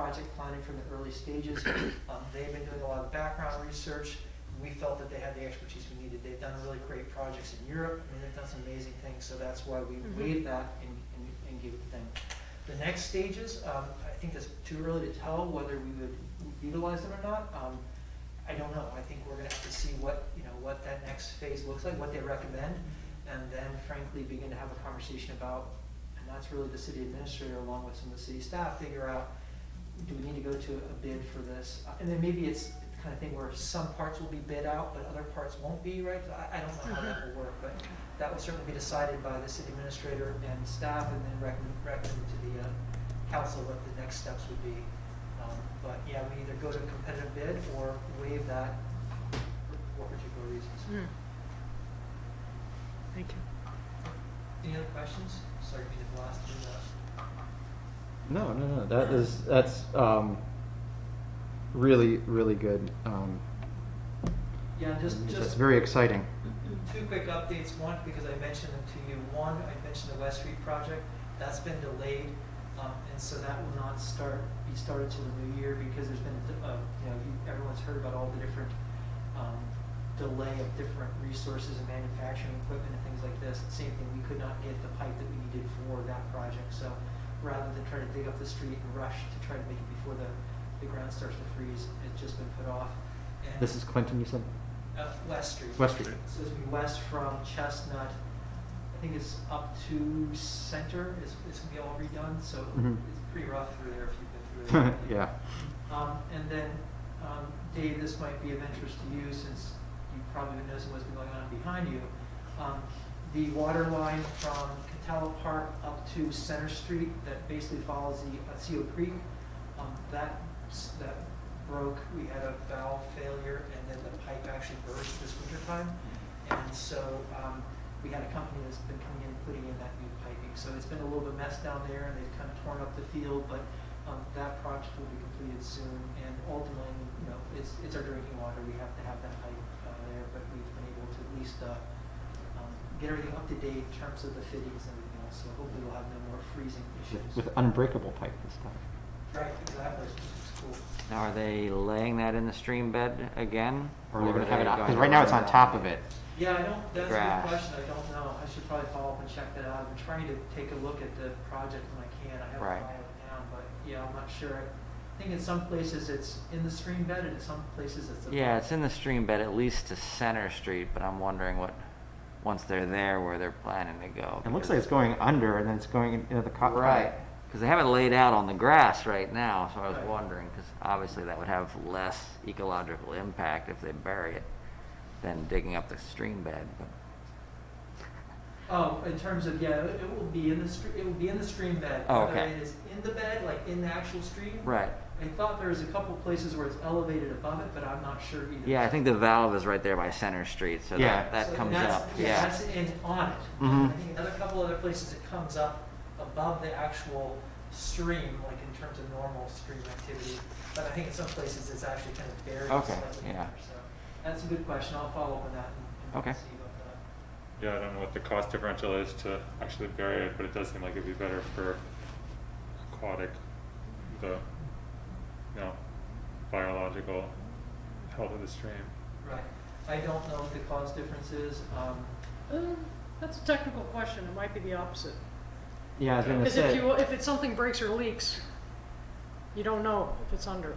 project planning from the early stages. They've been doing a lot of background research. We felt that they had the expertise we needed. They've done really great projects in Europe. I mean, they've done some amazing things, so that's why we waived that and gave it to them. The next stages, I think it's too early to tell whether we would utilize them or not. I don't know. I think we're going to have to see what that next phase looks like, what they recommend, and then frankly begin to have a conversation about, and that's really the city administrator along with some of the city staff, figure out, do we need to go to a bid for this? And then maybe it's the kind of thing where some parts will be bid out, but other parts won't be, right? I don't know how that will work, but that will certainly be decided by the city administrator and staff, and then recommended to the council what the next steps would be. But yeah, we either go to a competitive bid or waive that for particular reasons. Thank you. Any other questions? Sorry to be the last to No. That's really good. Yeah, It's very exciting. Two quick updates. One, because I mentioned them to you. One, I mentioned the West Street project. That's been delayed, and so that will not be started till the new year because there's been, everyone's heard about all the different delay of different resources and manufacturing equipment and things like this. Same thing, we could not get the pipe that we needed for that project. So rather than try to dig up the street and rush to try to make it before the ground starts to freeze, it's just been put off. And This is Clinton, you said? West Street. West Street. So it's gonna be west from Chestnut. I think it's up to Center. It's gonna be all redone. So it's pretty rough through there if you've been through there. Yeah. And then, Dave, this might be of interest to you since you probably been noticing what's been going on behind you. The water line from Catella Park up to Center Street that basically follows the Otsego Creek, that broke. We had a valve failure, and then the pipe actually burst this winter time. And so we had a company that's been coming in and putting in that new piping. So it's been a little bit messed down there, and they've kind of torn up the field, but that project will be completed soon. And ultimately, it's our drinking water. We have to have that pipe there, but we've been able to at least get everything up to date in terms of the fittings and everything else. So hopefully we'll have no more freezing issues. With unbreakable pipe this time. Right, exactly. It's cool. Now, are they laying that in the stream bed again? Or they're going to have it are up? they Because going right now it's to on top of it. Yeah, that's a Grass. good question. I don't know. I should probably follow up and check that out. I'm trying to take a look at the project when I can. I haven't Right. filed it down, but yeah, I'm not sure. I think in some places it's in the stream bed, and in some places it's above. Yeah, it's in the stream bed at least to Center Street, but I'm wondering once they're there, where they're planning to go. It looks like it's going under and then it's going into the cot. Right, because they have it laid out on the grass right now, so I was Right. wondering, because obviously that would have less ecological impact if they bury it than digging up the stream bed. But Oh, in terms of, yeah, it will be in the stream bed. Oh, Whether okay. it is in the bed, like in the actual stream. right. I thought there was a couple places where it's elevated above it, but I'm not sure either. Yeah, I think the valve is right there by Center Street, so Yeah. that So comes that's, up. Yeah, that's on it. Mhm. I think another couple other places it comes up above the actual stream, like in terms of normal stream activity. But I think in some places it's actually kind of buried. Okay, slightly yeah. deeper. So that's a good question. I'll follow up on that and Okay. see about that. Yeah, I don't know what the cost differential is to actually bury it, but it does seem like it'd be better for aquatic, biological health of the stream. Right. I don't know what the cost difference is. That's a technical question. It might be the opposite. Yeah, I was going to Because say. if it's something breaks or leaks, you don't know if it's under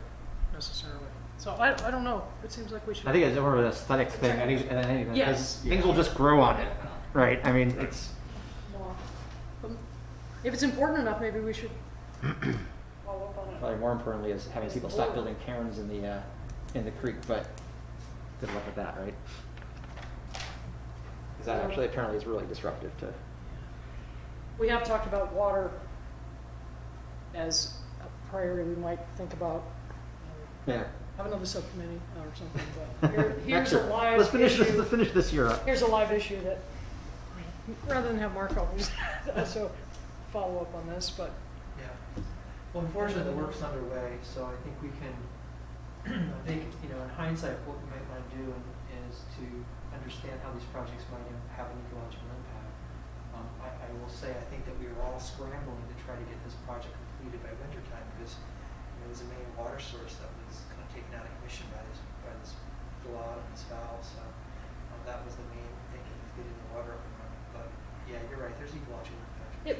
necessarily. So I don't know. It seems like we should. I think it's more of an aesthetic thing than anything. Yes. Because things will just grow on it, right? I mean, it's. more. If it's important enough, maybe we should follow up on it. Probably more importantly is having people stop building cairns in the creek, but good luck with that, right? Because that actually apparently is really disruptive to. We have talked about water as a priority. We might think about Yeah. have another subcommittee or something. But here's a Actually, live let's finish issue. this. Let's finish this year up. Here's a live issue that, rather than have Mark always also follow up on this, but Yeah. Well, unfortunately, the work's underway, so I think we can, I think, in hindsight, what we might want to do is to understand how these projects might have an ecological impact. I will say, I think that we are all scrambling to try to get this project completed by winter time because it was a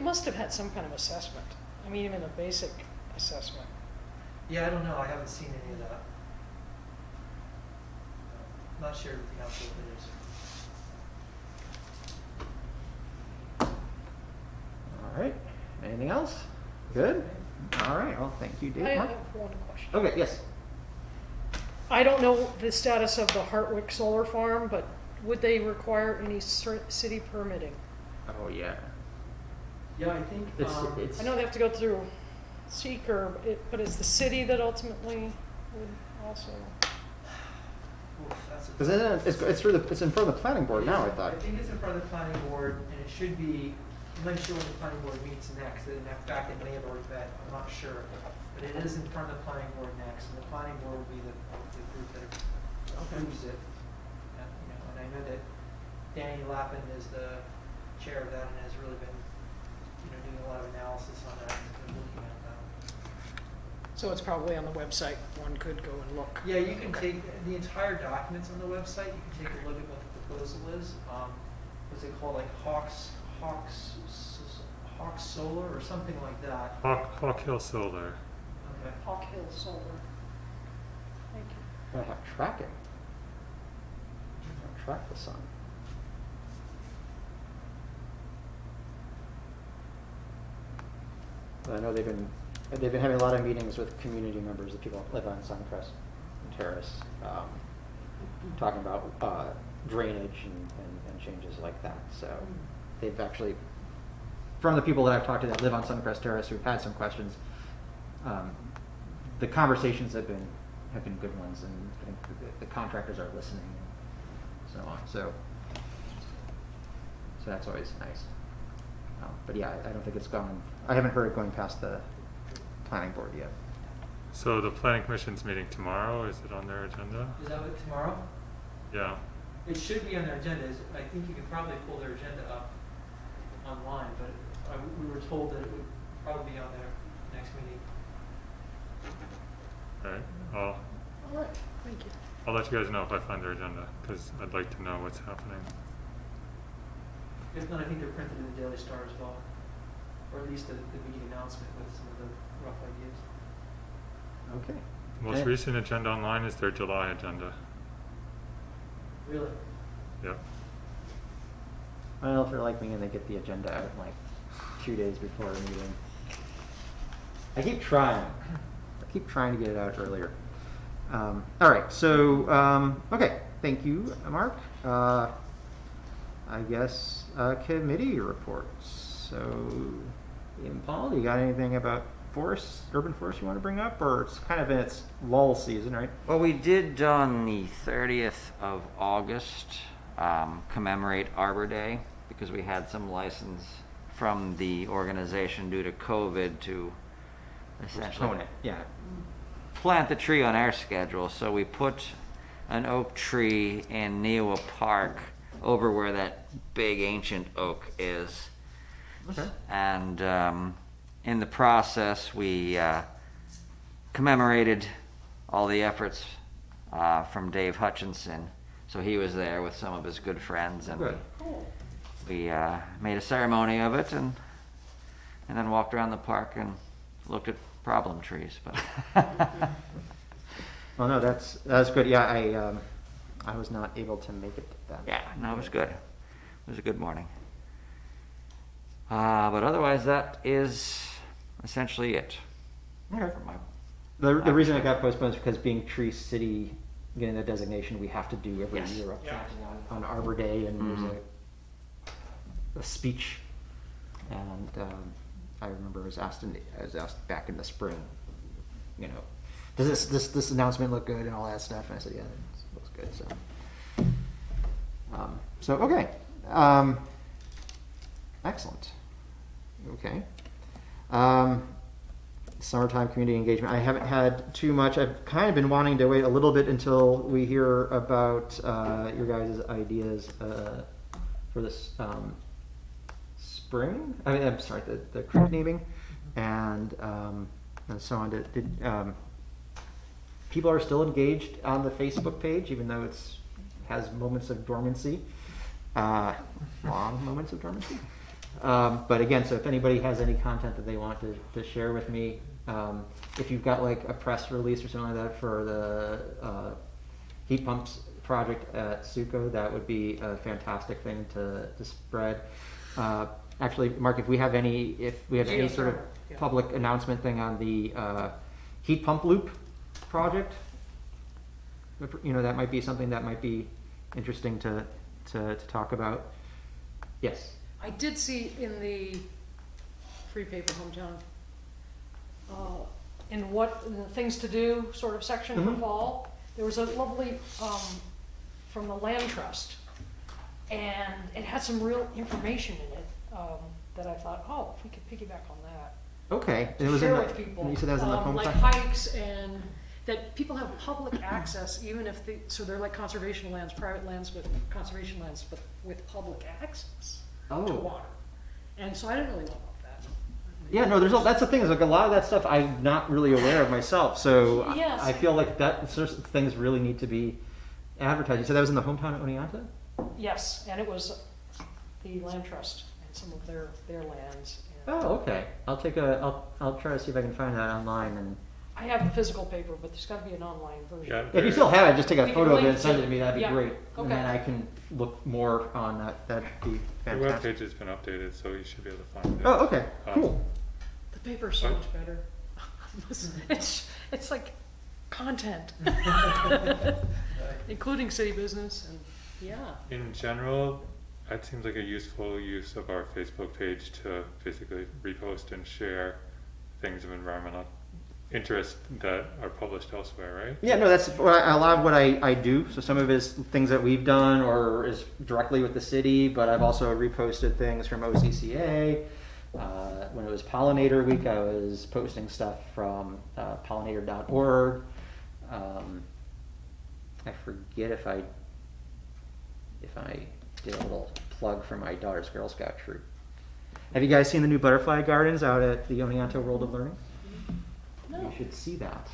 It must have had some kind of assessment. I mean, even a basic assessment. Yeah, I don't know, I haven't seen any of that. Not sure with the council if it is. All right. Anything else? Good? All right. Well, thank you, Dave. I Mark? have one question. Okay, yes. I don't know the status of the Hartwick Solar Farm, but would they require any city permitting? Oh, yeah. Yeah, I think, It's, I know they have to go through seeker, but it's the city that ultimately would also. oof, that's a. because it's in front of the planning board now, I I thought. think it's in front of the planning board, and it should be, I'm not sure when the planning board meets next, and in fact, it may have already met, I'm not sure. But it is in front of the planning board next, and the planning board will be the group that approves it. And, you know, and I know that Danny Lappin is the chair of that and has really been, you know, doing a lot of analysis on that and looking at that. So it's probably on the website. One could go and look. Yeah, you can take, the entire document's on the website, you can take a look at what the proposal is. What's it called, like Hawks Solar or something like that. Hawk Hill Solar. Okay. Hawk Hill Solar. Thank you. I have tracking. Track the sun. I know they've been having a lot of meetings with community members, the people that live on Suncrest Terrace, talking about drainage and changes like that. So they've actually, from the people that I've talked to that live on Suncrest Terrace who've had some questions, the conversations have been good ones, and the contractors are listening and so on. So that's always nice. But yeah, I don't think it's gone. I haven't heard it going past the planning board yet. So the planning commission's meeting tomorrow, is it on their agenda? Is that what, tomorrow? Yeah. It should be on their agenda. I think you can probably pull their agenda up online, but we were told that it would probably be on their next meeting. Alright, All right. Thank you. I'll let you guys know if I find their agenda, because I'd like to know what's happening. If not, I think they're printed in the Daily Star as well, or at least the meeting announcement with some of the rough ideas. Okay. Most recent agenda online is their July agenda. Really? Yep. I don't know if they're like me and they get the agenda out like 2 days before a meeting. I keep trying to get it out earlier. All right, so, okay, thank you, Mark. I guess committee reports. So, Ian Paul, do you got anything about urban forest you want to bring up, or it's kind of in its lull season, right? Well, we did on the 30th of August commemorate Arbor Day, because we had some license from the organization due to COVID to essentially plant the tree on our schedule. So we put an oak tree in Neowa Park over where that big ancient oak is. Okay. And in the process, we commemorated all the efforts from Dave Hutchinson. So he was there with some of his good friends, and Good. we made a ceremony of it, and then walked around the park and looked at problem trees. But Well, no, that's good. Yeah, I was not able to make it to that. yeah, no, it was good. It was a good morning. But otherwise, that is essentially it. Okay. for my- The reason it got postponed is because being Tree City, getting the designation, we have to do every Yes. year, Yeah. on Arbor Day, and Mhm. there's a speech, and I remember I was asked back in the spring, you know, does this announcement look good and all that stuff, and I said, yeah, it looks good. So okay, excellent. Okay. Summertime community engagement. I haven't had too much. I've kind of been wanting to wait a little bit until we hear about your guys' ideas for this spring. I'm sorry, the creek naming, and so on. People are still engaged on the Facebook page, even though has moments of dormancy, long moments of dormancy. But again, so if anybody has any content that they want to share with me, if you've got like a press release or something like that for the heat pumps project at Suco, that would be a fantastic thing to spread. Actually, Mark, if we have any sort of Yeah. public announcement thing on the heat pump loop project, that might be something that might be interesting to talk about. Yes. I did see in the free paper hometown, in the things to do sort of section for Mhm. fall, there was a lovely, from the Land Trust. And it had some real information in it, that I thought, oh, if we could piggyback on that. Okay. And it To was share in with people. You said that was in the Like hometown? hikes and that people have public access, even if so they're like conservation lands, private lands, but conservation lands, but with public access to Oh. water. And so I didn't really know about that. Yeah, no, that's the thing, is like a lot of that stuff I'm not really aware of myself, so Yes. I feel like that sorts of things really need to be advertised. You said that was in the hometown of Oneonta? Yes, and it was the Land Trust and some of their lands. And Oh, okay. I'll try to see if I can find that online, and I have the physical paper, but there's gotta be an online version. Yeah. if you still have it, just take a We can photo of it link and send to it to me, that'd be yeah. great. Okay. And then I can look more on that, that'd be The fantastic. webpage has been updated, so you should be able to find it. Oh, okay, cool. The paper's so What? much better. It's like content, including city business and, yeah. In general, that seems like a useful use of our Facebook page to basically repost and share things of environmental interest that are published elsewhere, right? Yeah, no, that's a lot of what I do. So some of it is things that we've done or is directly with the city, but I've also reposted things from OCCA. When it was Pollinator Week, I was posting stuff from pollinator.org. I forget if I did a little plug for my daughter's Girl Scout troop. Have you guys seen the new butterfly gardens out at the Oneonta World of Learning? No. You should see that.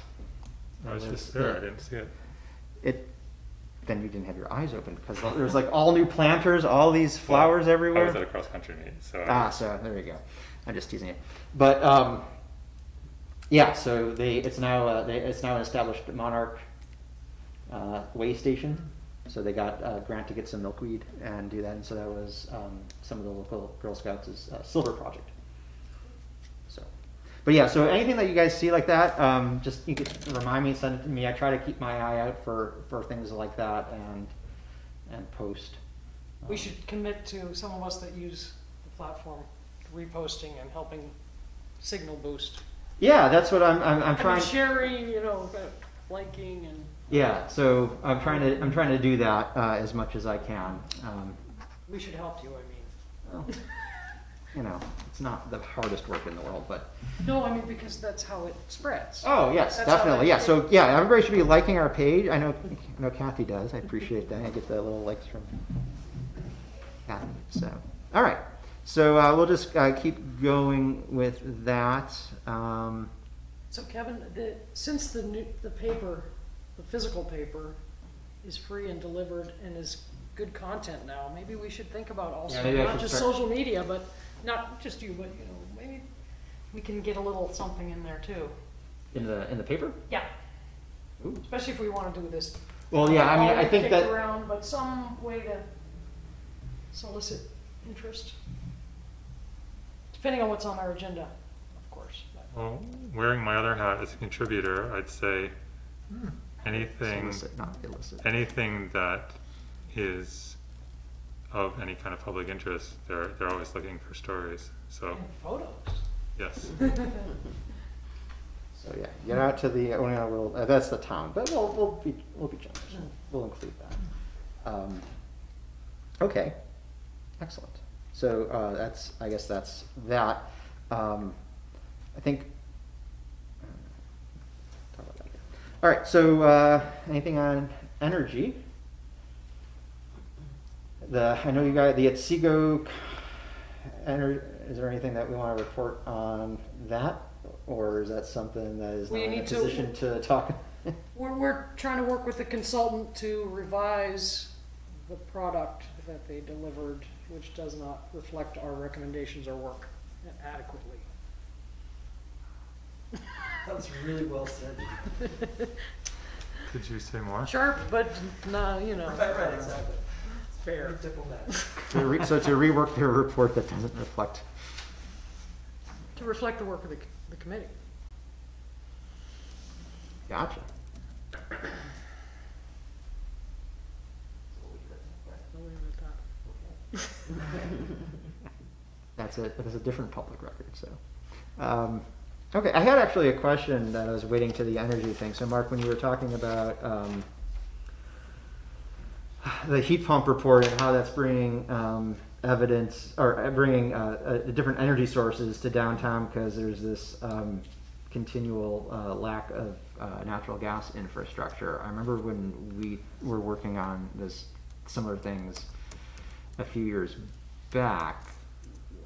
I was There's just there, I the- didn't see it. Then you didn't have your eyes open, because there's like all new planters, all these flowers I everywhere. was at a cross-country meet, so. So there you go. I'm just teasing you. But yeah, so it's now an established Monarch way station. So they got a grant to get some milkweed and do that, and so that was some of the local Girl Scouts' silver project. So, but yeah, so anything that you guys see like that, just you could remind me, send it to me. I try to keep my eye out for things like that and post. We should commit to some of us that use the platform, reposting and helping signal boost. Yeah, that's what I'm I mean, trying. sharing, liking and. Yeah, so I'm trying to do that as much as I can. We should help you, I mean. Well, it's not the hardest work in the world, but No, I mean, because that's how it spreads. oh yes, That's how definitely, they- yeah. So yeah, everybody should be liking our page. I know Kathy does. I appreciate that. I get the little likes from Kathy. So all right, so we'll just keep going with that. So Kevin, since the paper, the physical paper, is free and delivered and is good content now, maybe we should think about also, Yeah, maybe I not should just start- social media, but not just you, but maybe we can get a little something in there too. In the paper. Yeah, Ooh. especially if we want to do this. Well, yeah. I mean, all I think kicked that. around, but some way to solicit interest, depending on what's on our agenda, of course. But. Well, wearing my other hat as a contributor, I'd say anything, Solicit, not illicit. anything that is of any kind of public interest, they're always looking for stories. So And photos. yes, So yeah, get out to the Oneonta World. That's the town, but we'll be generous. We'll include that. Okay, excellent. So I guess that's that. I think. Talk about that again. All right. So anything on energy? I know you got the Otsego. Is there anything that we want to report on that, or is that something that is We not in a need to- position to talk? We're trying to work with the consultant to revise the product that they delivered which does not reflect our recommendations or work adequately. That was really well said. Could you say more? Sharp, but no, you know. Right, exactly. Fair. Very diplomatic. So to rework their report that doesn't reflect. To reflect the work of the committee. Gotcha. I'll leave it at that. That's a different public record, so. Okay, I had actually a question that I was waiting to the energy thing. So Mark, when you were talking about the heat pump report and how that's bringing evidence, or bringing different energy sources to downtown because there's this continual lack of natural gas infrastructure. I remember when we were working on this similar things a few years back,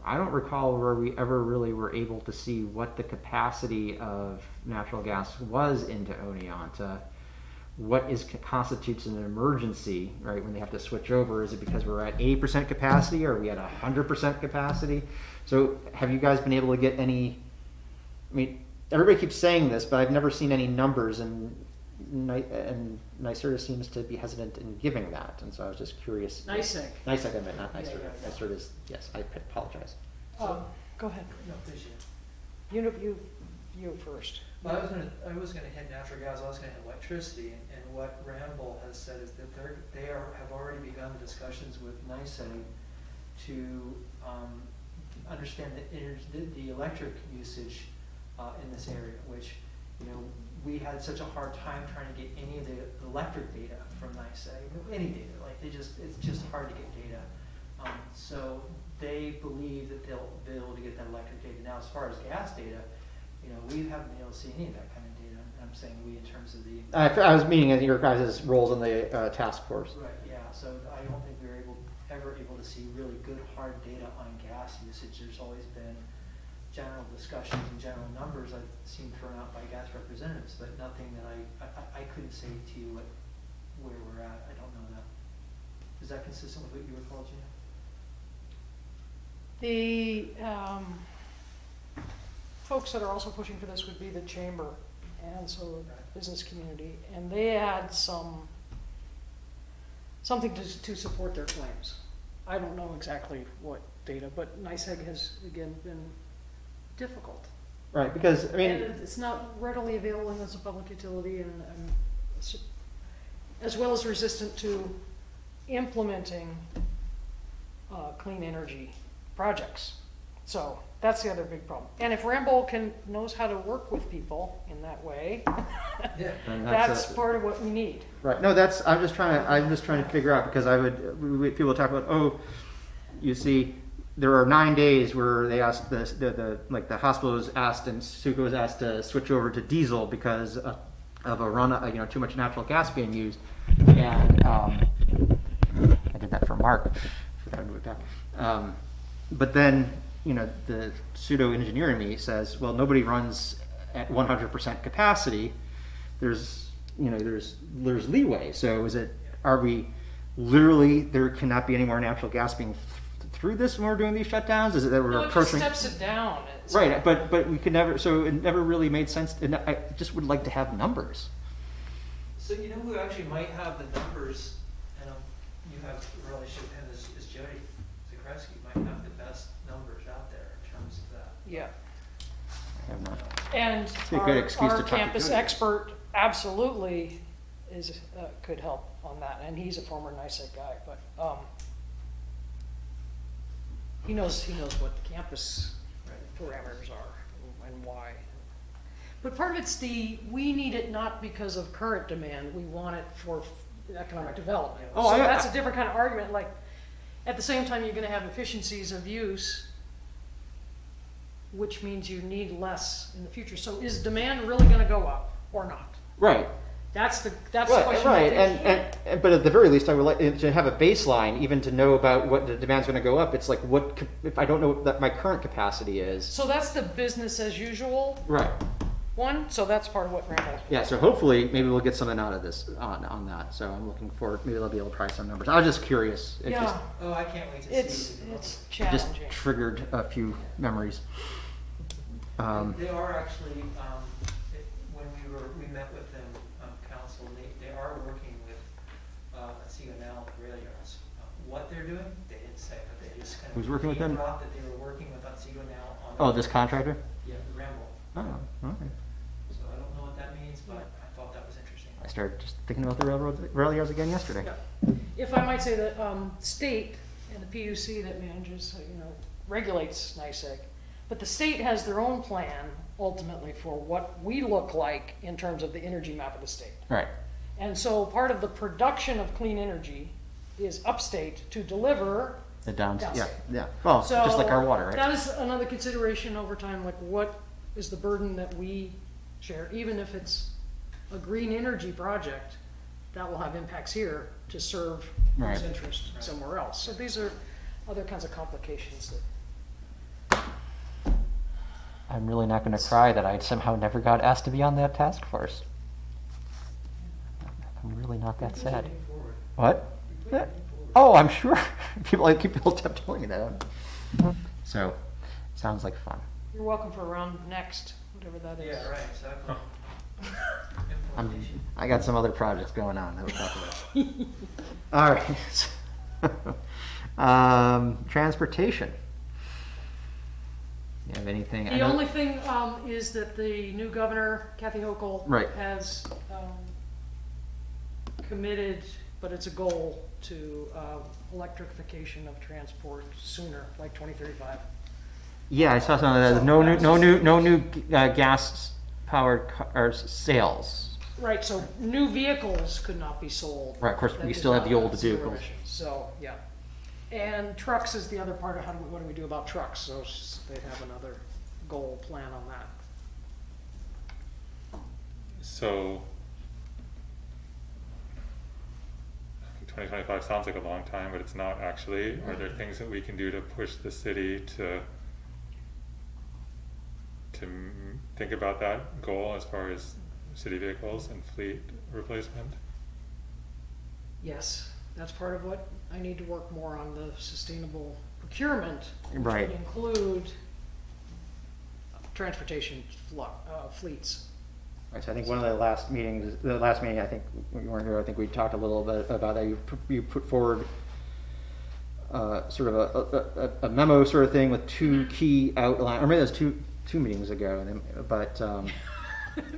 I don't recall where we ever really were able to see what the capacity of natural gas was into Oneonta. What constitutes an emergency, right, when they have to switch over? Is it because we're at 80% capacity, or are we at 100% capacity? So have you guys been able to get any, I mean, everybody keeps saying this, but I've never seen any numbers, and NYSERDA seems to be hesitant in giving that, and so I was just curious. NYSEG. NYSEG, I meant, not NYSERDA. Yeah. NYSERDA is, yes, I apologize. Go ahead. No, please, You first. Well, I was gonna hit natural gas, I was gonna hit electricity, and what Ramble has said is that have already begun discussions with NYSEG to understand the electric usage in this area, which, you know, we had such a hard time trying to get any of the electric data from NYSEG, any data, like it's just hard to get data. So they believe that they'll be able to get that electric data. Now, as far as gas data, you know, we haven't been able to see any of that kind of data. I'm saying we in terms of the. I was meaning your guys' roles in the task force. Right, yeah, so I don't think we were ever able to see really good hard data on gas usage. There's always been general discussions and general numbers I've seen thrown out by gas representatives, but nothing that I couldn't say to you where we're at. I don't know that. Is that consistent with what you recall, Gina? The folks that are also pushing for this would be the chamber and so the business community, and they had something to support their claims. I don't know exactly what data, but NYSEG has again been difficult. Right, because I mean, and it's not readily available as a public utility, and as well as resistant to implementing clean energy projects. So that's the other big problem. And if Ramble knows how to work with people in that way, Yeah. that's part of what we need. right? No, I'm just trying to figure out, because people talk about, oh, you see, there are 9 days where they asked the hospital was asked and Suco was asked to switch over to diesel because of a run, too much natural gas being used, and I did that for Mark. Forgot to do it back. But then, the pseudo engineer in me says, well, nobody runs at 100% capacity. There's leeway. So are we literally, there cannot be any more natural gas being through this when we're doing these shutdowns? Is it that we're approaching? It just steps it down. Right, but we could never, so it never really made sense. And I just would like to have numbers. So you know who actually might have the numbers, and you have a relationship with him, is Jody Zakreski, might have the best numbers out there in terms of that. Yeah. I have not. And be a good excuse our to talk to campus Jody. expert absolutely could help on that, and he's a former NYSEG guy, but he knows what the campus parameters are and why. But part of it's we need it not because of current demand, we want it for economic development. Oh, So that's a different kind of argument, like, at the same time, you're gonna have efficiencies of use, which means you need less in the future. So is demand really gonna go up or not? Right. That's the Right, question. right, and but at the very least, I would like to have a baseline, even to know about what the demand's going to go up. It's like, if I don't know what my current capacity is. So that's the business as usual. Right. one, so that's part of what Randall. Yeah, so hopefully, maybe we'll get something out of this on that. So I'm looking forward, maybe they'll be able to pry some numbers. I was just curious. It Yeah, Oh, I can't wait to see. it's just challenging. triggered a few memories. They are actually, when we met with them on council, they are working with, Otsego now, rail yards. What they're doing, they didn't say, but they just kind of. Who's working with them? Brought that they were working with Otsego now on. Oh, this contractor? Yeah, the Ramble. Oh, okay. So I don't know what that means, but I thought that was interesting. I started just thinking about the rail yards again yesterday. Yeah. If I might say that, state and the PUC that manages, regulates NICEAG, but the state has their own plan ultimately for what we look like in terms of the energy map of the state. Right. And so part of the production of clean energy is upstate to deliver. The downs, yeah, Downstate. yeah. Well, So just like our water, right? that is another consideration over time, like what is the burden that we share, even if it's a green energy project, that will have impacts here to serve Right. those interests Right. somewhere else. So these are other kinds of complications that. I'm really not going to cry that I somehow never got asked to be on that task force. I'm really not that sad. What? Oh, I'm sure. People kept telling me that. So, sounds like fun. You're welcome for a round next, whatever that is. Yeah, right, exactly. I got some other projects going on that we'll talk about. All right. Transportation. You have anything? The only thing is that the new governor, Kathy Hochul, Right. has committed, but it's a goal, to electrification of transport sooner, like 2035. Yeah, I saw some of that. No new gas-powered cars sales. Right, so new vehicles could not be sold. Right, of course, that we did still have not the old zero vehicles. emissions. So, yeah. And trucks is the other part of what do we do about trucks? So they have another goal plan on that. So, 2025 sounds like a long time, but it's not actually. Are there things that we can do to push the city to think about that goal as far as city vehicles and fleet replacement? Yes, that's part of what I need to work more on, the sustainable procurement. Which Right. would include transportation fleets. Right, so I think one of the last meeting, I think we weren't here, I think we talked a little bit about that. You put forward sort of a memo sort of thing with two key outline, or maybe it was two meetings ago, but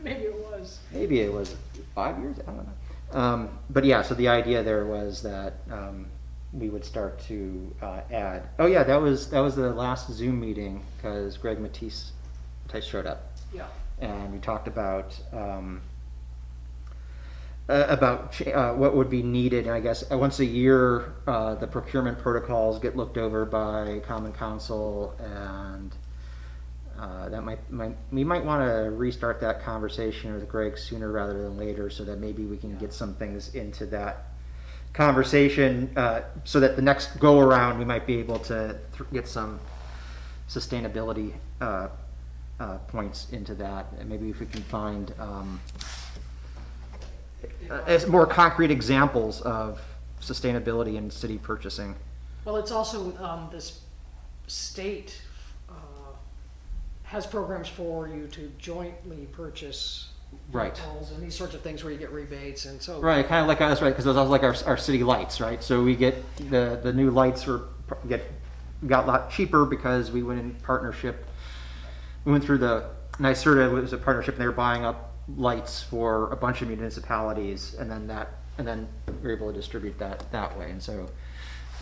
Maybe it was. maybe it was 5 years, I don't know. But yeah, so the idea there was that we would start to add. Oh yeah, that was the last Zoom meeting because Greg Matisse showed up. Yeah. And we talked about what would be needed. And I guess once a year, the procurement protocols get looked over by Common Council, and that we might want to restart that conversation with Greg sooner rather than later, so that maybe we can get some things into that conversation, so that the next go around we might be able to get some sustainability points into that, and maybe if we can find as more concrete examples of sustainability in city purchasing. Well, it's also this state has programs for you to jointly purchase Right. vehicles and these sorts of things where you get rebates, and so. Right, kind of like us, right? Because those are like our city lights, right? So we get the new lights got a lot cheaper because we went in partnership. We went through the NYSERDA was a partnership, and they were buying up lights for a bunch of municipalities, and then we were able to distribute that way. And so,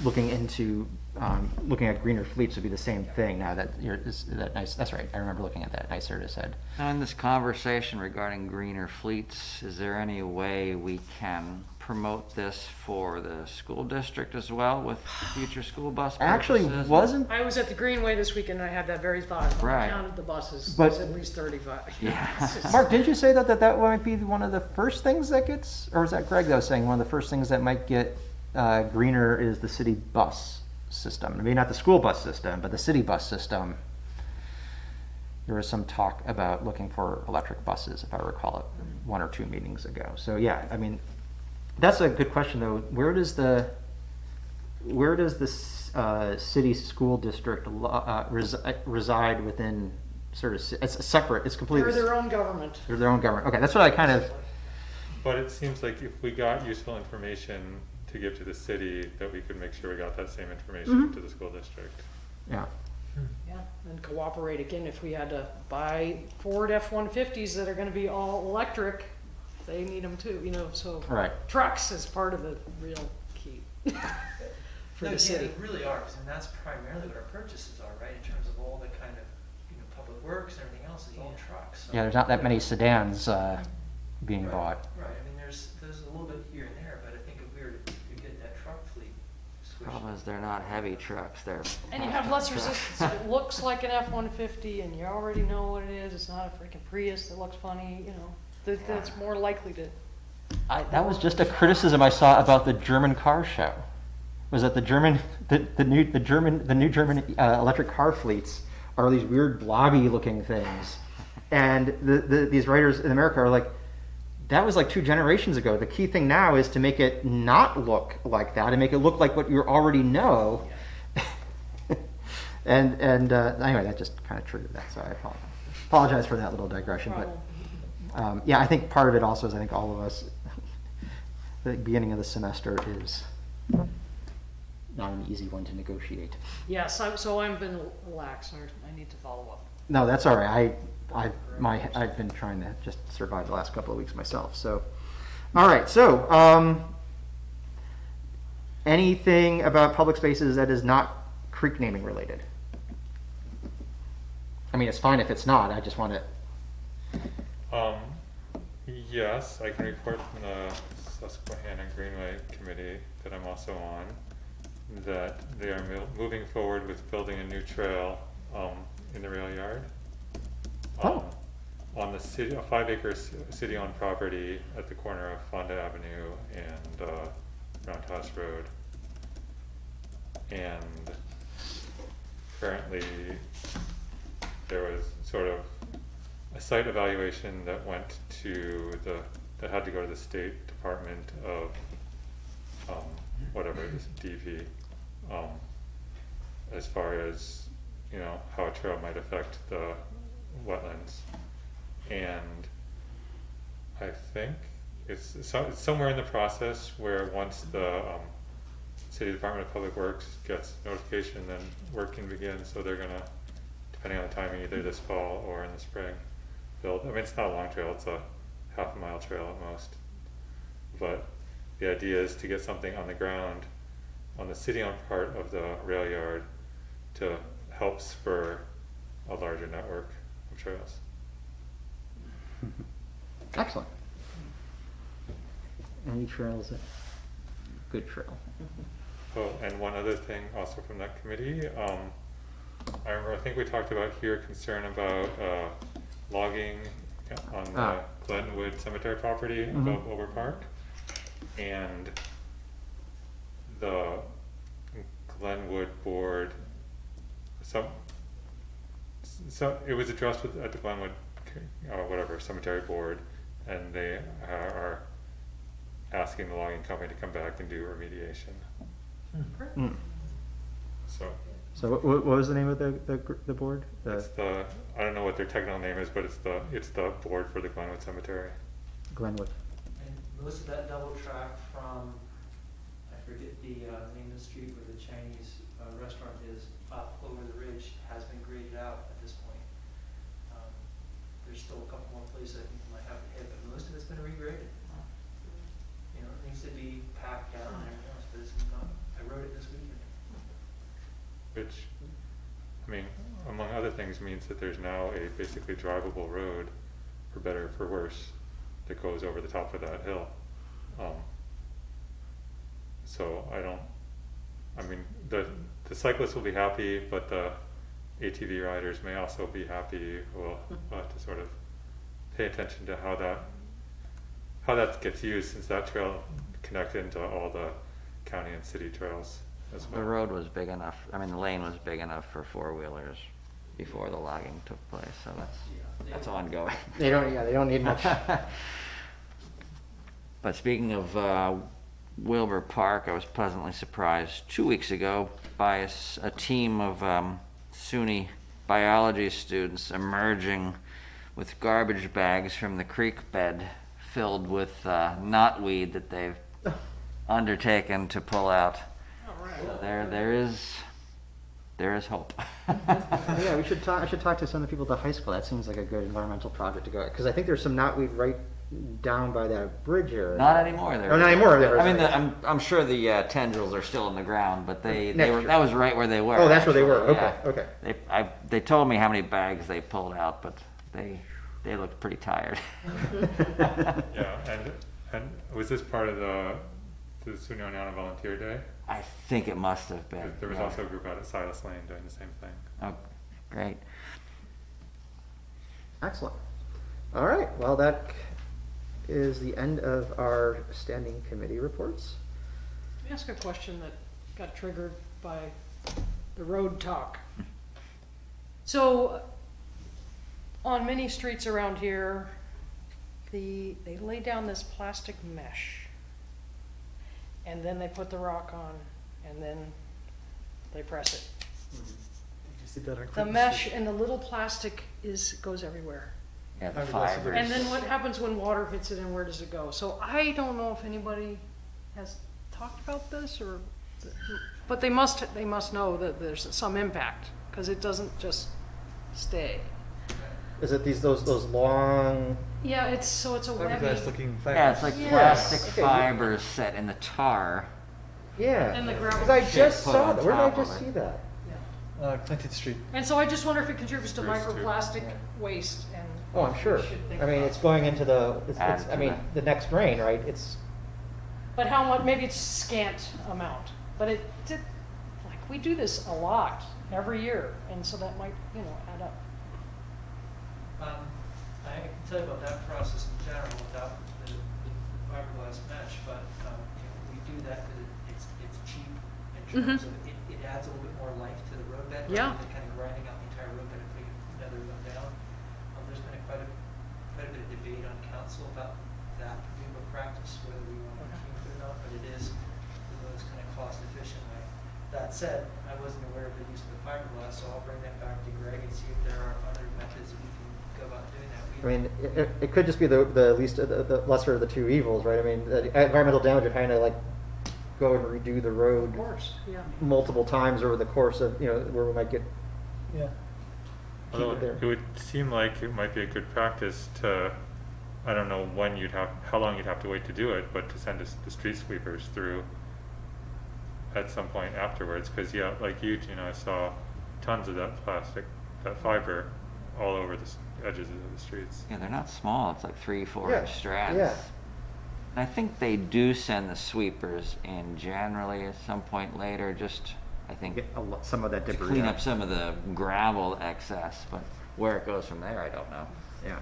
looking at greener fleets would be the same thing. Now that's right. I remember looking at that. NYSERDA said. Now, in this conversation regarding greener fleets, is there any way we can promote this for the school district as well with future school bus purchases? Actually, wasn't. I was at the Greenway this weekend and I had that very thought. When I Right. counted the buses, But- it's at least 35. Yeah. It's just- Mark, didn't you say that might be one of the first things that gets, or was that Greg that was saying one of the first things that might get greener is the city bus system? Maybe not the school bus system, but the city bus system. there was some talk about looking for electric buses, if I recall it, 1 or 2 meetings ago. So yeah, I mean, that's a good question though. Where does the city school district reside within sort of? It's a separate. It's completely. They're their own government. They're their own government. Okay, that's what I kind of. But it seems like if we got useful information to give to the city, that we could make sure we got that same information to the school district. Yeah. Yeah, and cooperate again if we had to buy Ford F-150s that are gonna be all electric, they need them too, you know, so. Right. Trucks is part of the real key for No, the city. Yeah, it really are, and that's primarily what our purchases are, right, in terms of all the kind of, public works and everything else is all trucks. So- Yeah, there's not that many sedans being bought. Right, I mean, there's a little bit here and there, but I think if we were to get that truck fleet switched. Problem is, they're not heavy trucks, they're. And you have less resistance, it looks like an F-150 and you already know what it is, it's not a freaking Prius that looks funny, you know, that's more likely to. That was just a criticism I saw about the German car show. Was that the new German electric car fleets are these weird blobby looking things, and these writers in America are like, that was like 2 generations ago. The key thing now is to make it not look like that and make it look like what you already know. and anyway, that just kind of triggered that. So I apologize for that little digression. But yeah, I think part of it also is I think all of us, the beginning of the semester is not an easy one to negotiate. Yes, so I've been lax, I need to follow up. No, that's all right. I've been trying to just survive the last couple of weeks myself. So, all right. So, anything about public spaces that is not creek naming related? I mean, it's fine if it's not. I just want to. Yes, I can report from the Susquehanna Greenway Committee that I'm also on, that they are moving forward with building a new trail in the rail yard. On the city, a 5-acre city-owned property at the corner of Fonda Avenue and Roundhouse Road. And currently, there was sort of a site evaluation that went to that had to go to the State Department of whatever it is, DV, as far as how a trail might affect the wetlands. And I think it's somewhere in the process where once the City Department of Public Works gets notification, then work can begin. So they're gonna, depending on the timing, either this fall or in the spring, build. I mean, it's not a long trail; it's a half-a-mile trail at most. But the idea is to get something on the ground on the city-owned part of the rail yard to help spur a larger network of trails. Excellent. Any trail is a good trail. Oh, and one other thing also from that committee, I think we talked about here concern about logging on the Glenwood Cemetery property above Wilbur Park, and the Glenwood board. So it was addressed at the Glenwood cemetery board, and they are asking the logging company to come back and do remediation. Mm. So what was the name of the board? It's I don't know what their technical name is, but it's the board for the Glenwood Cemetery. Glenwood. And most of that double track from, I forget the name of the street where the Chinese restaurant is, up over the ridge, has been graded out at this point. There's still a couple more places I think we might have to hit, but most of it's been regraded. It needs to be packed down and everything else, but it's not. I wrote it this weekend. Which, I mean, among other things, means that there's now a basically drivable road, for better or for worse, that goes over the top of that hill. So I mean, the cyclists will be happy, but the ATV riders may also be happy. We'll have to sort of pay attention to how that gets used, since that trail connected into all the county and city trails as well. The road was big enough, I mean, the lane was big enough for 4-wheelers. before the logging took place, so that's ongoing. They don't need much. But speaking of Wilbur Park, I was pleasantly surprised 2 weeks ago by a team of SUNY biology students emerging with garbage bags from the creek bed filled with knotweed that they've undertaken to pull out. All right. So there is hope. Yeah, I should talk to some of the people at the high school. That seems like a good environmental project to go, because I think there's some knotweed right down by that bridge area. Not anymore. Oh, not anymore. I mean, I'm sure the tendrils are still in the ground, but they Next were year. that was right where they were. Oh, that's where they actually, were. yeah. Okay. They told me how many bags they pulled out, but they looked pretty tired. Yeah, and was this part of the SUNY Oneonta Volunteer Day? I think it must have been. There was yeah. also a group out at Silas Lane doing the same thing. Oh, great. Excellent. All right. Well, that is the end of our standing committee reports. Let me ask a question that got triggered by the road talk. So, on many streets around here, they lay down this plastic mesh, and then they put the rock on, and then they press it. The mesh and the little plastic goes everywhere. Yeah, the Fiberglass fibers. And then what happens when water hits it, and where does it go? So I don't know if anybody has talked about this, but they must know that there's some impact, because it doesn't just stay. Is it those long? Yeah, it's a webby. Fiberglass looking fibers. Yeah, it's like Yeah. plastic Okay. fibers set in the tar. Yeah. And the gravel. Because I just Put saw on that. Where did I top of just it. see that? Clinton Street. And so I just wonder if it contributes to There's two. microplastic Yeah. waste, and Oh, I'm sure. we should think I mean, about it's it. going into Add I to mean, the next drain, right? It's, But how much? Maybe it's scant amount, but like we do this a lot every year, and so that might add up. I can tell you about that process in general without the fiberglass mesh, but we do that because it's cheap in terms of it adds a little bit more life to the roadbed. Yeah. Rather than kind of grinding out the entire roadbed and putting another one down. There's been quite a bit of debate on council about that particular practice, whether we want to continue with it or not, but it is the most kind of cost efficient way. That said, I wasn't aware of the use of the fiberglass, so I'll bring that back to Greg and see if there are other methods we can go about doing that. I mean, it could just be the lesser of the two evils, right? I mean, environmental damage of having to like go and redo the road Of course, yeah. multiple times over the course of, where we might get. Yeah. Keep Although it there. it would seem like it might be a good practice to, I don't know how long you'd have to wait to do it, but to send the street sweepers through at some point afterwards, because yeah, like you, I saw tons of that fiber all over the edges of the streets. Yeah, they're not small. It's like 3-4 Yeah, inch strands. yeah. And I think they do send the sweepers in generally at some point later, just I think Get some of that to debris. clean out. up some of the gravel excess. But where it goes from there, I don't know. Yeah.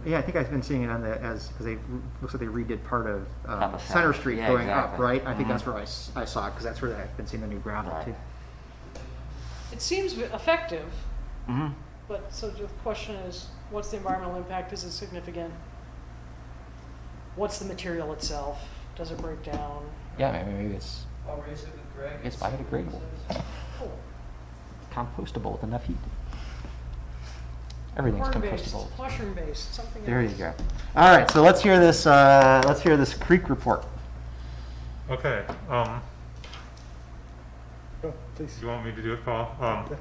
Yeah, I think I've been seeing it because looks like they redid part of Up a Center south. Street Yeah, going up, exactly. right? I think Mhm. that's where I saw it, because that's where I've been seeing the new gravel Right. too. It seems effective, Mm-hmm. but so the question is, what's the environmental impact? Is it significant? What's the material itself? Does it break down? Yeah, maybe it's I'll raise it with Greg. It's and see what he biodegradable. says. Cool. compostable with enough heat. Everything's Corn-based, compostable. mushroom-based, something else. There you go. All right, so let's hear this. Let's hear this creek report. Okay, Oh, please. do you want me to do it, Paul? Definitely.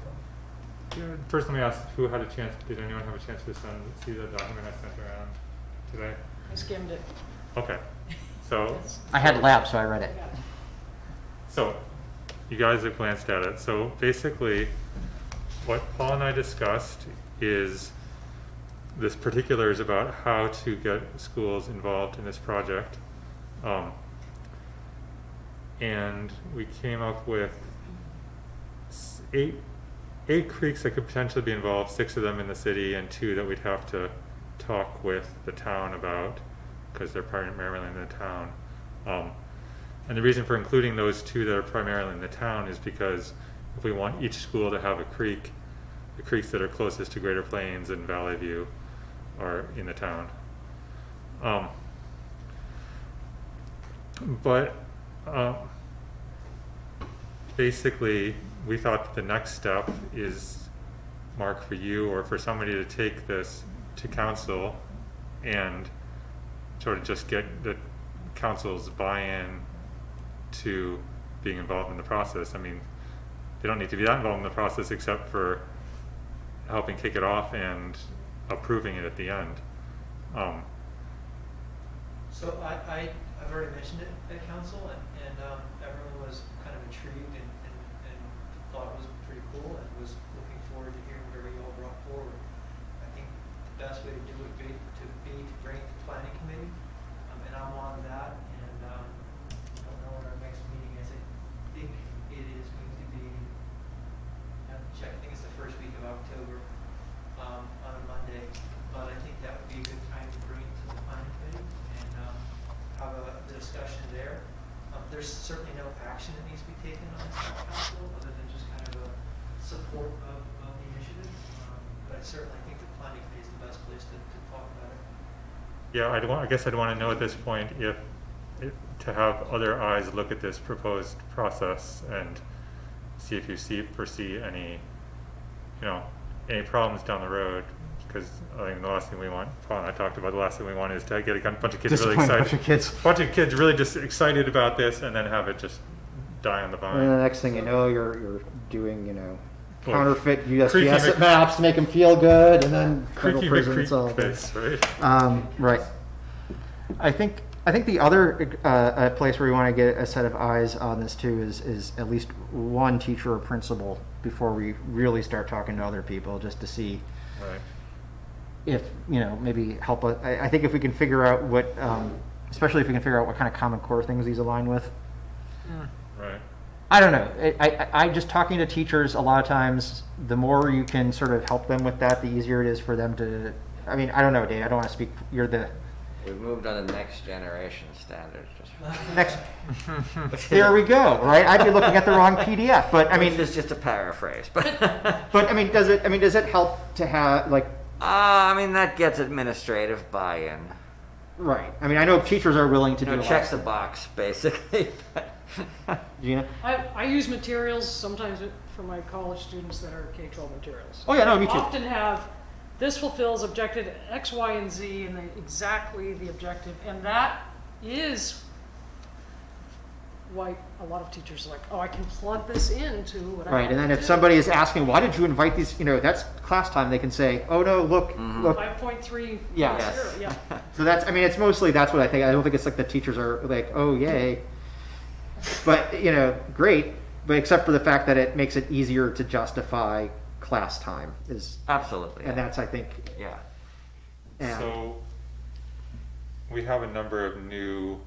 Yeah, first let me ask, did anyone have a chance to see the document I sent around today? I skimmed it. Okay, so I had labs, so I read it. I got it. So, you guys have glanced at it. So basically, what Paul and I discussed is this particulars about how to get schools involved in this project. And we came up with eight creeks that could potentially be involved, 6 of them in the city and 2 that we'd have to talk with the town about because they're primarily in the town. And the reason for including those 2 that are primarily in the town is because if we want each school to have a creek, the creeks that are closest to Greater Plains and Valley View are in the town. But basically, we thought that the next step is, Mark, for you or for somebody to take this to council and sort of just get the council's buy-in to being involved in the process. I mean, they don't need to be that involved in the process except for helping kick it off and approving it at the end. So I've already mentioned it at council, and everyone was kind of intrigued and thought it was pretty cool and was looking forward to hearing whatever you all brought forward. I think the best way to do it would be to bring it to planning committee, and I'm on that, and I don't know what our next meeting is. I think it is going to be, I have to check, I think it's the first week of October, on a Monday, but I think that would be a good time to bring it to the planning committee and have a discussion there. There's certainly no action that needs to be taken on this council other than just kind of a support of the initiative. But I certainly think the planning committee is the best place to talk about it. Yeah, I guess I'd want to know at this point if to have other eyes look at this proposed process and see if you foresee any, any problems down the road. Because I think the last thing we want, Paul and I talked about, the last thing we want is to get a bunch of kids really excited. Bunch of kids really just excited about this, and then have it just die on the vine. And the next thing you know, you're doing, counterfeit Creaky USGS maps to make them feel good, and then federal Creaky prison. It's all face, right? right. I think the other place where we want to get a set of eyes on this too is at least one teacher or principal before we really start talking to other people, just to see. Right. If, maybe help us. I think if we can figure out what, especially if we can figure out what kind of Common Core things these align with. Right. I don't know. I just talking to teachers a lot of times, the more you can sort of help them with that, the easier it is for them to, I mean, I don't know, Dave, I don't want to speak, you're the... We've moved on to next generation standards. Next, there we go, right? I'd be looking at the wrong PDF, but I mean... It's just a paraphrase, but... But I mean, does it help to have, like... I mean, that gets administrative buy-in. Right. I mean, I know teachers are willing to do checks the box, basically. Gina? I use materials sometimes for my college students that are K-12 materials. Oh yeah, no, me too. Often have, this fulfills objective X, Y, and Z, and exactly the objective, and that is why a lot of teachers are like, oh, I can plug this into what I Right, and then if somebody is asking, why did you invite these, that's class time, they can say, oh no, look. 5.3. Yeah. Yes. Yeah. So that's, I mean, it's mostly, that's what I think. I don't think it's like the teachers are like, oh, yay. But, great, but except for the fact that it makes it easier to justify class time is. Absolutely. And that's, I think. Yeah. So we have a number of new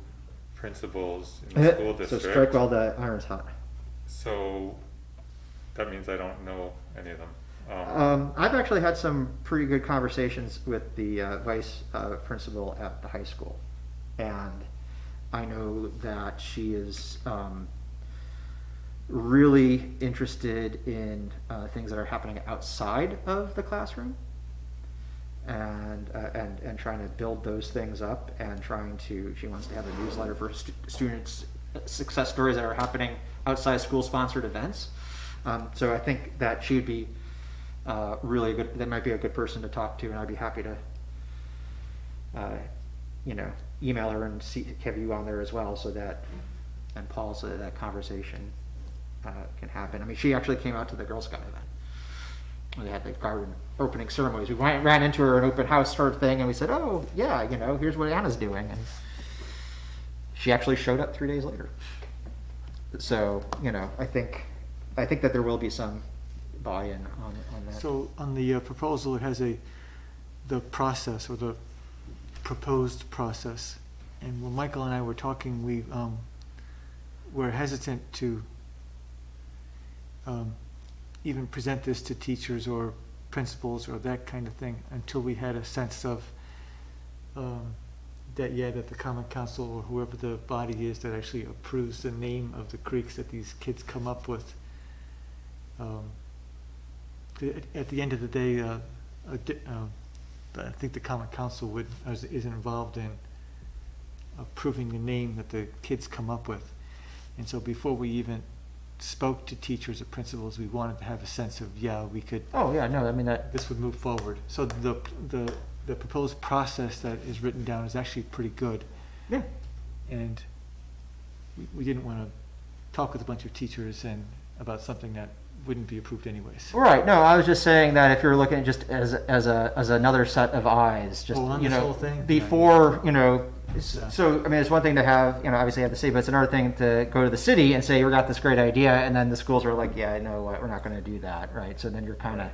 principals in the school district. So strike while the iron's hot. So that means I don't know any of them. I've actually had some pretty good conversations with the vice principal at the high school, and I know that she is really interested in things that are happening outside of the classroom, and trying to build those things up, and she wants to have a newsletter for students' success stories that are happening outside school-sponsored events. So I think that she'd be really good. That might be a good person to talk to, and I'd be happy to, email her and have you on there as well, and Paul, so that conversation can happen. I mean, she actually came out to the Girl Scout event. They had the garden opening ceremonies. We ran into her an open house sort of thing, and we said, "Oh, yeah, here's what Anna's doing," and she actually showed up 3 days later. So, I think that there will be some buy-in on that. So on the proposal, it has the process, or the proposed process. And when Michael and I were talking, we were hesitant to even present this to teachers or principals or that kind of thing until we had a sense of that the Common Council, or whoever the body is that actually approves the name of the creeks that these kids come up with, at the end of the day, I think the Common Council is involved in approving the name that the kids come up with. And so before we even spoke to teachers or principals, we wanted to have a sense of, yeah, we could, Oh, yeah, no, I mean, this would move forward. So the proposed process that is written down is actually pretty good. yeah. And we didn't want to talk with a bunch of teachers and about something that wouldn't be approved anyways. Right, no, I was just saying that if you're looking just as another set of eyes, just, Oh, on you this know, whole thing? before, you know, Yeah. so, I mean, it's one thing to have, you know, obviously have the city, but it's another thing to go to the city and say, we got this great idea, and then the schools are like, yeah, no, we're not gonna do that, right? So then you're kind of,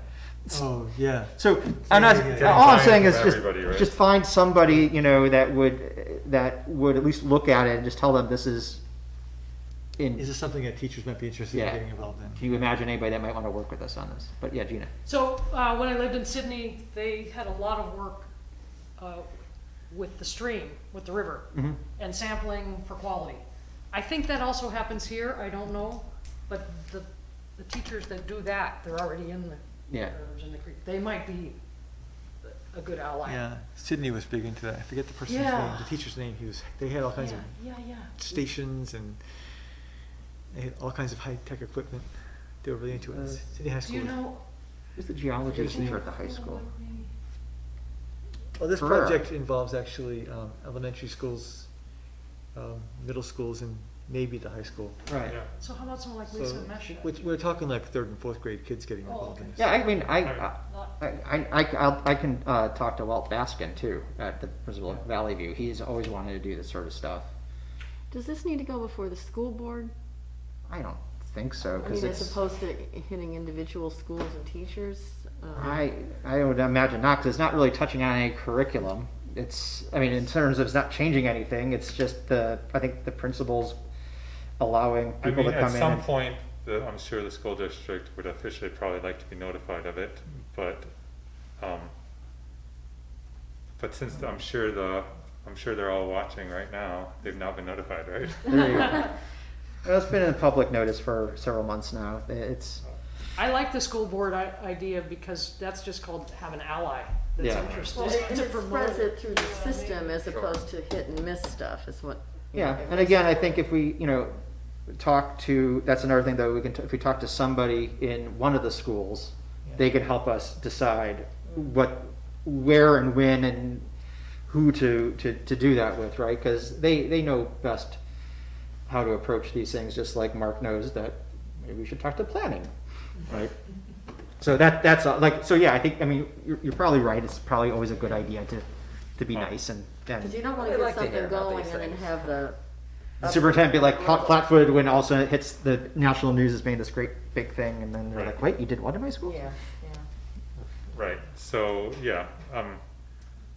Oh, yeah. so, I'm not, Yeah, yeah. all I'm saying Getting is buy-in just, from everybody, right? just find somebody, you know, that would at least look at it and just tell them this is in, Is this something that teachers might be interested in Yeah. getting involved in? can you imagine anybody that might want to work with us on this? But yeah, Gina. So, when I lived in Sydney, they had a lot of work, with the stream, with the river, Mm-hmm. and sampling for quality. I think that also happens here, I don't know, but the teachers that do that, they're already in the Yeah. rivers and the creek. They might be a good ally. Yeah, Sydney was big into that. I forget the person's Yeah. name, the teacher's name. They had all kinds of Yeah. stations and they had all kinds of high-tech equipment. They were really into it. Sydney High Do School. you know? Who's the geology teacher at the high school? Well, this Ferrera. project involves actually elementary schools, middle schools, and maybe the high school. Right. Yeah. So how about someone like Lisa So Mesha? we're talking like third and fourth grade kids getting Oh, involved in okay. this. Yeah, I mean, Not- I can talk to Walt Baskin too, at the principal of Valley View. He's always wanted to do this sort of stuff. Does this need to go before the school board? I don't think so, I because mean, as it's, opposed to hitting individual schools and teachers? I would imagine not, because it's not really touching on any curriculum. It's, I mean, in terms of it's not changing anything, it's just I think the principals allowing I people mean, to at come in. some and- point, I'm sure the school district would officially probably like to be notified of it, but since I'm sure they're all watching right now, they've now been notified, right? There you go. Well, it's been in public notice for several months now. It's, I like the school board idea because that's just called have an ally that's Yeah. interested Well, and to it promote spreads it through the system as opposed to hit and miss stuff is what. you know, yeah, if and again, I think if we, you know, talk to, that's another thing though, if we talk to somebody in one of the schools, they can help us decide where and when and who to do that with, right? Because they know best how to approach these things, just like Mark knows that maybe we should talk to planning, right? So that's like, so yeah, I think, I mean, you're probably right. It's probably always a good idea to be nice and Because you don't want to I'd get like to hear something about going these and then things. have the. the superintendent be like flat-footed when also it hits the national news as being this great big thing, and then they're Right. like, wait, you did what in my school? Yeah, Right, so, yeah,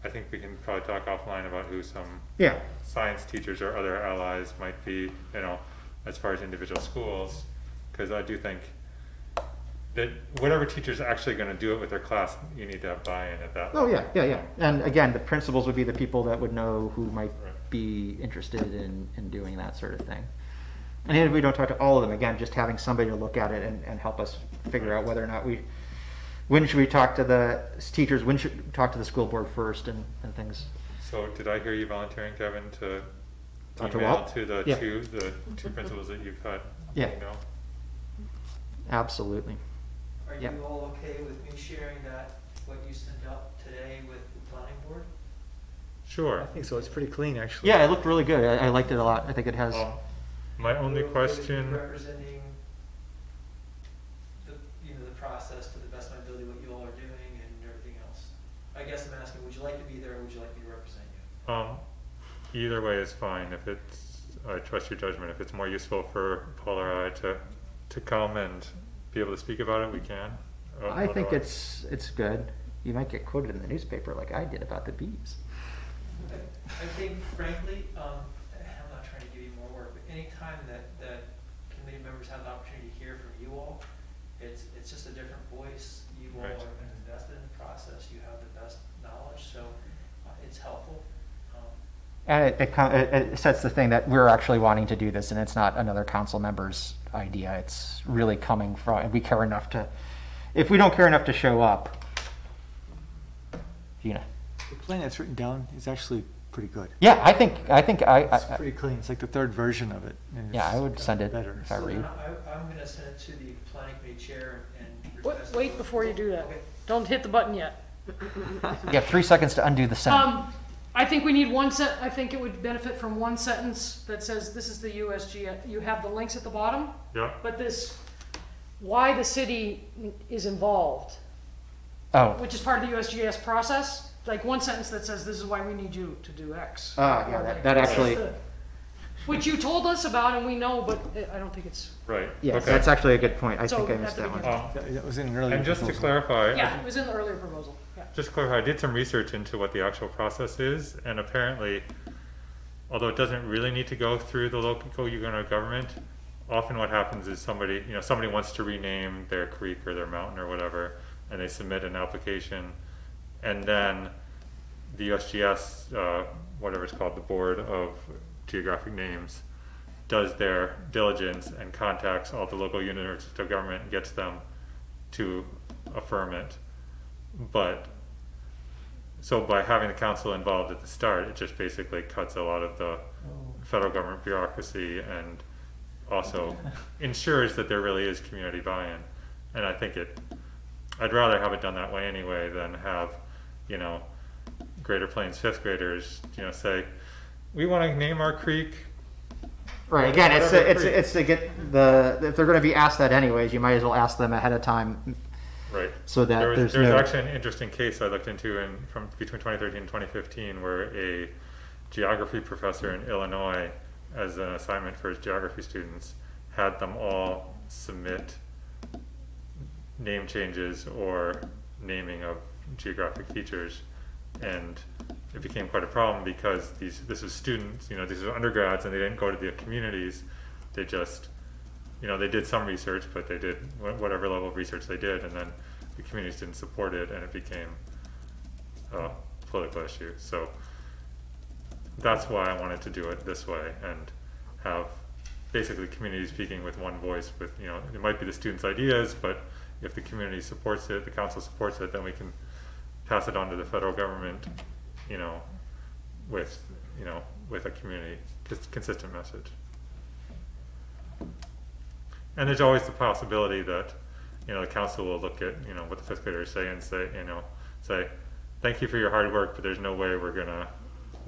I think we can probably talk offline about who some Yeah, science teachers or other allies might be, you know, as far as individual schools, because I do think that whatever teacher's actually gonna do it with their class, you need to have buy-in at that oh, level. yeah. And again, the principals would be the people that would know who might Right. be interested in doing that sort of thing. And even if we don't talk to all of them, again, just having somebody to look at it and help us figure out whether or not when should we talk to the teachers, when should we talk to the school board first and things. So did I hear you volunteering, Kevin, to Talk to email Walt? to the Yeah. two principals that you've had? Yeah. You know? Absolutely. Are Yeah. you all okay with me sharing what you sent out today with the planning board? Sure. I think so. It's pretty clean, actually. Yeah, it looked really good. I liked it a lot. I think it has, My only We're okay with you question, representing the process to the best of my ability, what you all are doing and everything else. I guess I'm asking, would you like to be there or would you like me to represent you? either way is fine. If I trust your judgment. If it's more useful for Paul or I to come and be able to speak about it, we can. I think Otherwise- it's good. You might get quoted in the newspaper like I did about the bees. I think frankly, I'm not trying to give you more work, but anytime that committee members have the opportunity to hear from you all, it's just a different voice. You all Right. are invested in the process, you have the best knowledge, so it's helpful. And it sets the thing that we're actually wanting to do this, and it's not another council member's idea. It's really coming from, and we care enough to if we don't care enough to show up, Gina. The plan that's written down is actually pretty good. Yeah, I think It's pretty clean. It's like the third version of it. and Yeah, I it's would send it better. if I were you. I'm gonna send it to the planning committee chair and. Wait before you do that. Okay. Don't hit the button yet. You have 3 seconds to undo the send. I think we need I think it would benefit from one sentence that says, this is the USG, you have the links at the bottom, Yeah, but why the city is involved, Oh, which is part of the USGS process, like one sentence that says, this is why we need you to do X. yeah, Or like, that this is actually, the- Which you told us about and we know, but I don't think it's, right. yes, Okay. that's actually a good point. I So, think I at missed the that one. beginning. That was in an earlier And just to proposal. clarify, yeah, it was in the earlier proposal, yeah. just to clarify, I did some research into what the actual process is, and apparently, although it doesn't really need to go through the local unit of government, often what happens is somebody wants to rename their creek or their mountain or whatever, and they submit an application, and then the USGS, whatever it's called, the Board of Geographic Names, does their diligence and contacts all the local units of government and gets them to affirm it. But so by having the council involved at the start, it just basically cuts a lot of the federal government bureaucracy and also ensures that there really is community buy-in. And I think I'd rather have it done that way anyway than have, Greater Plains fifth graders, say, we want to name our creek. Right, again, Whatever it's to get if they're gonna be asked that anyways, you might as well ask them ahead of time, Right. so that There was there's no. actually an interesting case I looked into from between 2013 and 2015 where a geography professor in Illinois, as an assignment for his geography students, had them all submit name changes or naming of geographic features, and it became quite a problem because this was students, these were undergrads, and they didn't go to the communities. They just, they did some research, but they did whatever level of research they did, and then the communities didn't support it, and it became a political issue. So that's why I wanted to do it this way and have basically community speaking with one voice. With it might be the students' ideas, but if the community supports it, the council supports it, then we can pass it on to the federal government, with a community consistent message. And there's always the possibility that, the council will look at, what the fifth graders say and say, thank you for your hard work, but there's no way we're gonna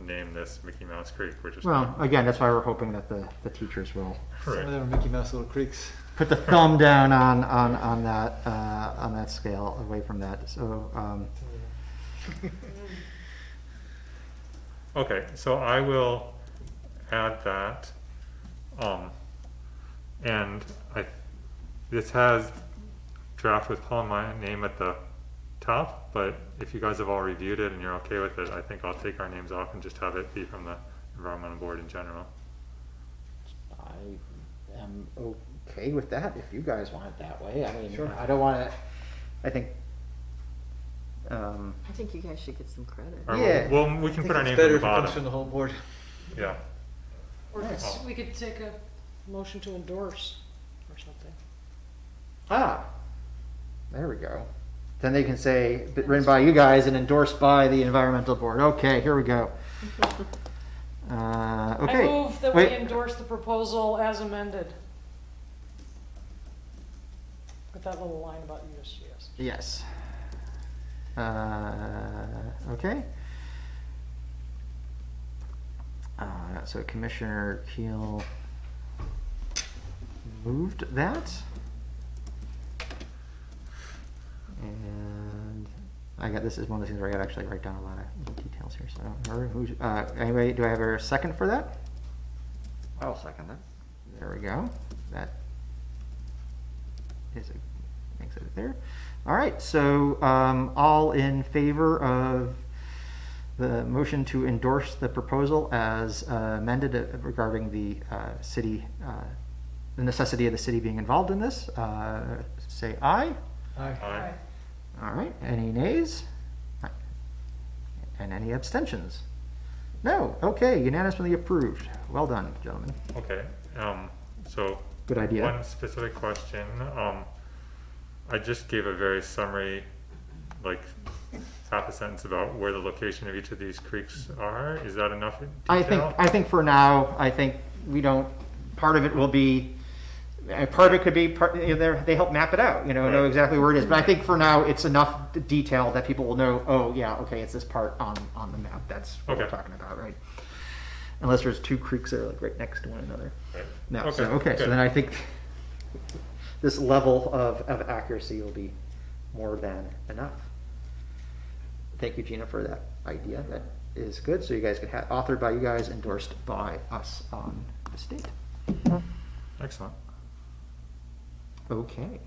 name this Mickey Mouse Creek. We're just Well, again, that's why we're hoping that the teachers will Some right. of them are Mickey Mouse little creeks. put the thumb down on that scale away from that. So, Okay, so I will add that, and this has draft with Paul and my name at the top, but if you guys have all reviewed it and you're okay with it, I think I'll take our names off and just have it be from the environmental board in general. I am okay with that if you guys want it that way. I mean, I don't want to. I think. I think you guys should get some credit. Or Yeah. well, we can put our names at Better the if it comes from bottom. the whole board. Yeah, Or Oh. we could take a motion to endorse or something. There we go. Then they can say, written by you guys and endorsed by the environmental board. Okay, here we go. Okay. I move that we Wait. endorse the proposal as amended. With that little line about USGS. Yes. Okay. So Commissioner Keel moved that. And this is one of the things where I gotta actually write down a lot of little details here, so I don't remember who's, anyway, do I have a second for that? I'll second that. There we go. That makes it there. All right, so all in favor of the motion to endorse the proposal as amended regarding the city, the necessity of the city being involved in this, say aye. aye. All right, any nays? And any abstentions? No, okay, unanimously approved. Well done, gentlemen. Okay, so Good idea. one specific question. I just gave a very summary, like half a sentence about where the location of each of these creeks are. Is that enough detail? I think for now, I think we don't, part of it will be, part of it could be, you know, they help map it out, you know Right. exactly where it is. But I think for now, it's enough detail that people will know, oh, yeah, okay, it's this part on the map. That's what we're Okay. talking about, right? Unless there's two creeks that are like right next to one another. Right. No, Okay, so, okay, so good. then I think this level of accuracy will be more than enough. Thank you, Gina, for that idea. That is good. So you guys can have authored by you guys, endorsed by us on the state. Excellent. Okay.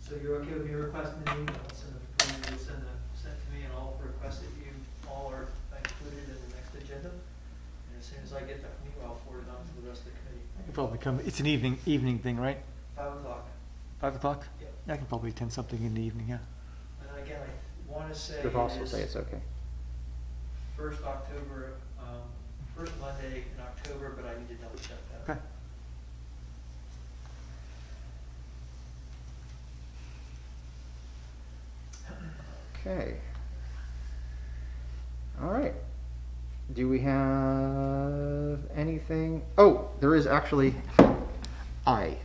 So you're okay with me requesting an email, send to me, and I'll request that you all are included in the next agenda. And as soon as I get that from you, I'll forward it on to the rest of the committee. I can probably come, it's an evening thing, right? 5 o'clock. 5 o'clock? Yep. I can probably attend something in the evening, yeah. And again, I want to say The boss will is say it's okay. 1st October, first Monday in October, but I need to double check that. Okay. Okay. All right. Do we have anything? Oh, there is actually. I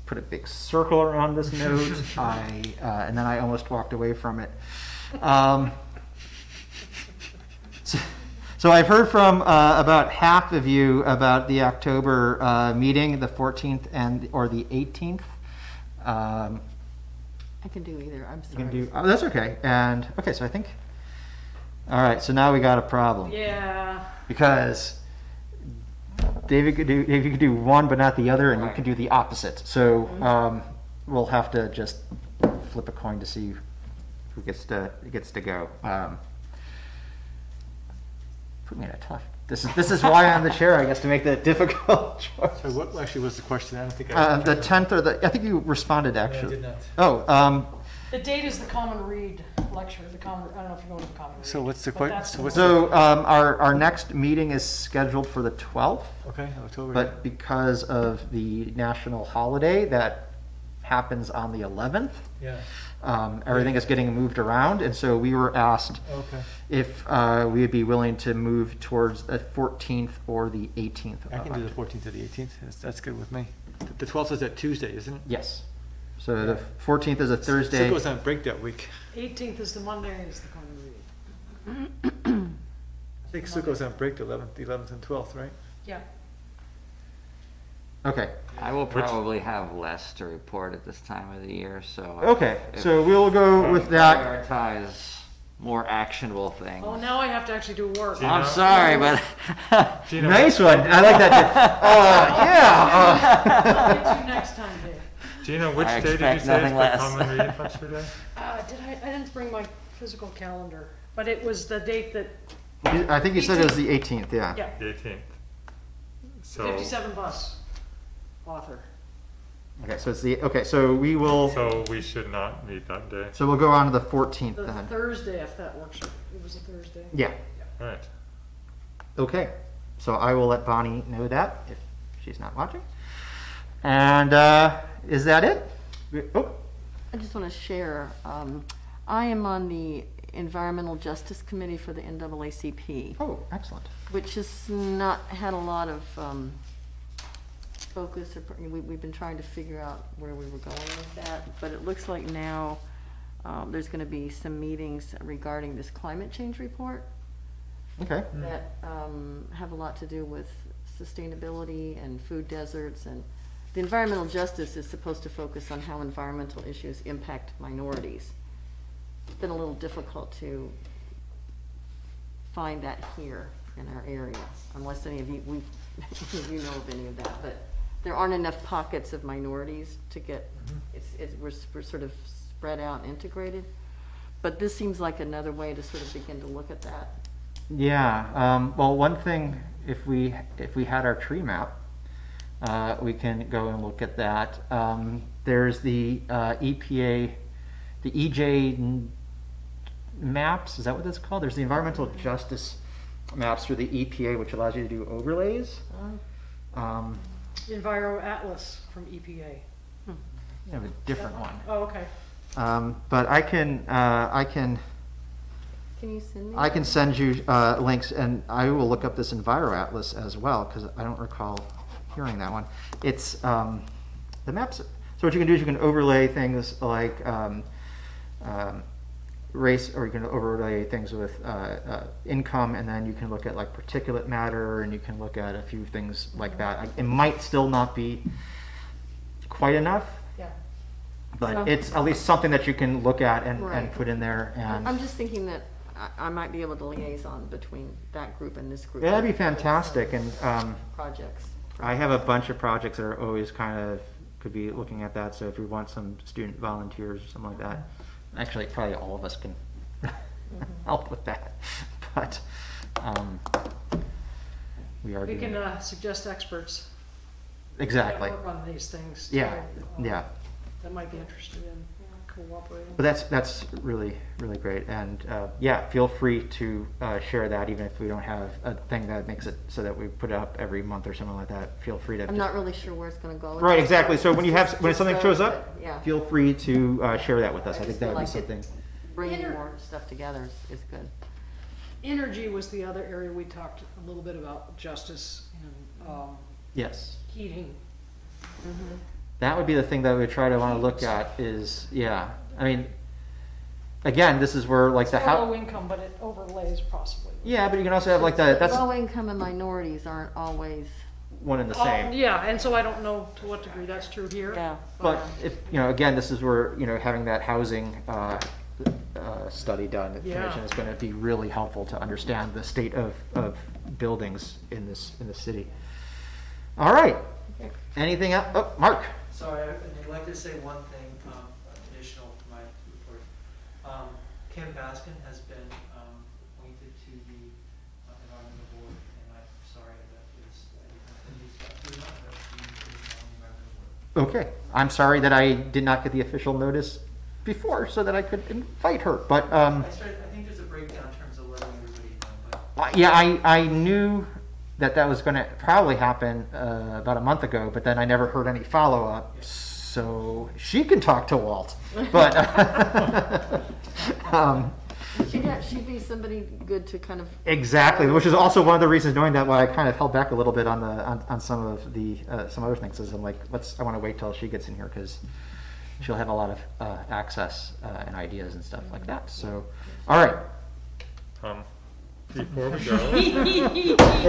put a big circle around this note. And then I almost walked away from it. So I've heard from about half of you about the October meeting, the 14th or the 18th. I can do either, I'm You can sorry. do. Oh, that's okay. And okay, so I think. All right, so now we got a problem Yeah. because David could do one but not the other, and you Right. could do the opposite. So we'll have to just flip a coin to see who gets to go. Put me in a tough. This is why I'm the chair, I guess, to make the difficult choice. So what actually was the question? I don't think I. The 10th or I think you responded I actually. did not. Oh, The date is the Common Read lecture, I don't know if you're going to the Common Read. So what's the but que- that's so the what's one. so our next meeting is scheduled for the 12th. Okay, October. But because of the national holiday that happens on the 11th, Yeah, everything is getting moved around, and so we were asked okay. if we would be willing to move towards the 14th or the 18th. I can do the 14th or the 18th. That's good with me. The 12th is that Tuesday, isn't it? Yes. So the 14th is a So Thursday. it goes on break that week. 18th is the Monday, is the Common Read. I think Sue goes on break the 11th and 12th, right? Yeah. Okay. I will probably have less to report at this time of the year, so. Okay. if So we'll go with that. Prioritize more actionable things. Oh, now I have to actually do work. Gina? I'm sorry, but. Gina, Nice one. I like that. Yeah. I'll get you next time, Dave. Gina, which I day did you expect say is nothing the less. common read lecture day? I didn't bring my physical calendar, but it was the date that, I think you said it was the 18th. Yeah. yeah, The 18th. So, 57 bus author. Okay. So it's the okay. So we will. so we should not meet that day. So we'll go on to the 14th The then. Thursday, if that works. It was a Thursday. Yeah. All right. Okay. So I will let Bonnie know that if she's not watching. And is that it? Oh, I just want to share, I am on the Environmental Justice Committee for the NAACP, oh, excellent. which has not had a lot of focus. We've been trying to figure out where we were going with that, but it looks like now there's going to be some meetings regarding this climate change report Okay. that have a lot to do with sustainability and food deserts, and the environmental justice is supposed to focus on how environmental issues impact minorities. It's been a little difficult to find that here in our area, unless any of you, if you know of any of that, but there aren't enough pockets of minorities to get, we're sort of spread out and integrated. But this seems like another way to sort of begin to look at that. Yeah. Well, one thing, if we had our tree map, we can go and look at that. There's the EPA, the EJ maps. Is that what that's called? There's the environmental justice maps through the EPA, which allows you to do overlays. Enviro Atlas from EPA. You have a different one. Oh, okay. But I can Can you send me? I can send you links, and I will look up this EnviroAtlas as well, because I don't recall hearing that one. It's the maps. So what you can do is you can overlay things like race, or you can overlay things with income, and then you can look at like particulate matter, and you can look at a few things like that. It might still not be quite enough, Yeah. but it's at least something that you can look at and Right. put in there. And I'm just thinking that I might be able to liaison between that group and this group. yeah, that'd be fantastic. And Projects. I have a bunch of projects that are always kind of could be looking at that. So if you want some student volunteers or something like that, actually probably all of us can help with that. But we are We doing can suggest experts. exactly. That work on these things. Yeah, too, yeah. That might be interested in cooperating. But that's really great, and yeah, feel free to share that, even if we don't have a thing that makes it so that we put it up every month or something like that. Feel free to. I'm not really sure where it's gonna go. Right, exactly. So when you have when Just something go shows with up, it, yeah. feel free to share that with us. I think just that feel would be like something. Bringing more stuff together is good. Energy was the other area we talked a little bit about, justice and Yes, heating. that would be the thing that we try to want to look at. Is yeah, I mean, again, this is where like the It's low how. income, but it overlays possibly. Yeah, but you can also have like the that's Low income and minorities aren't always, one and the same. Yeah, and so I don't know to what degree that's true here. yeah. But if, again, this is where, having that housing study done, Yeah. information is going to be really helpful to understand the state of buildings in this city. All right. Anything else? Oh, Mark. Sorry, I neglected to say one thing additional to my report. Kim Baskin has been appointed to the environmental board, and I'm sorry that is, I did not know she is on the environmental board. Okay. I'm sorry that I did not get the official notice before so that I could invite her. But I think there's a breakdown in terms of letting everybody know, but yeah, I knew that was going to probably happen about a month ago, but then I never heard any follow up. So she can talk to Walt, but She'd be somebody good to kind of. exactly, which is also one of the reasons, knowing that, why I kind of held back a little bit on some of the some other things. Is I'm like, I want to wait till she gets in here, because she'll have a lot of access and ideas and stuff like that. So, all right. Before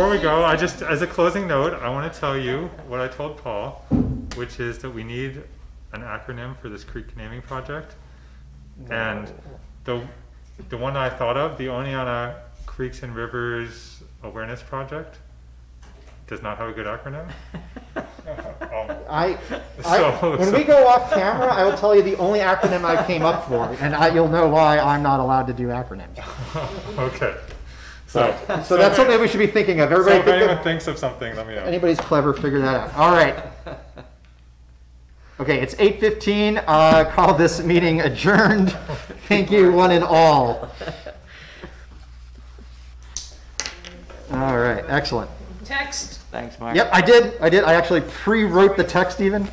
we go, I just, as a closing note, I want to tell you what I told Paul, which is that we need an acronym for this creek naming project. And the one I thought of, the Oneonta Creeks and Rivers Awareness Project, does not have a good acronym. When we go off camera, I will tell you the only acronym I came up for, and you'll know why I'm not allowed to do acronyms. Okay. So that's something we should be thinking of. So Everybody, if anyone thinks of something, let me know. anybody's clever, figure that out. All right. Okay, it's 8:15. Call this meeting adjourned. Thank you, one and all. All right, excellent. Text. Thanks, Mark. Yep, I did. I actually pre-wrote the text even.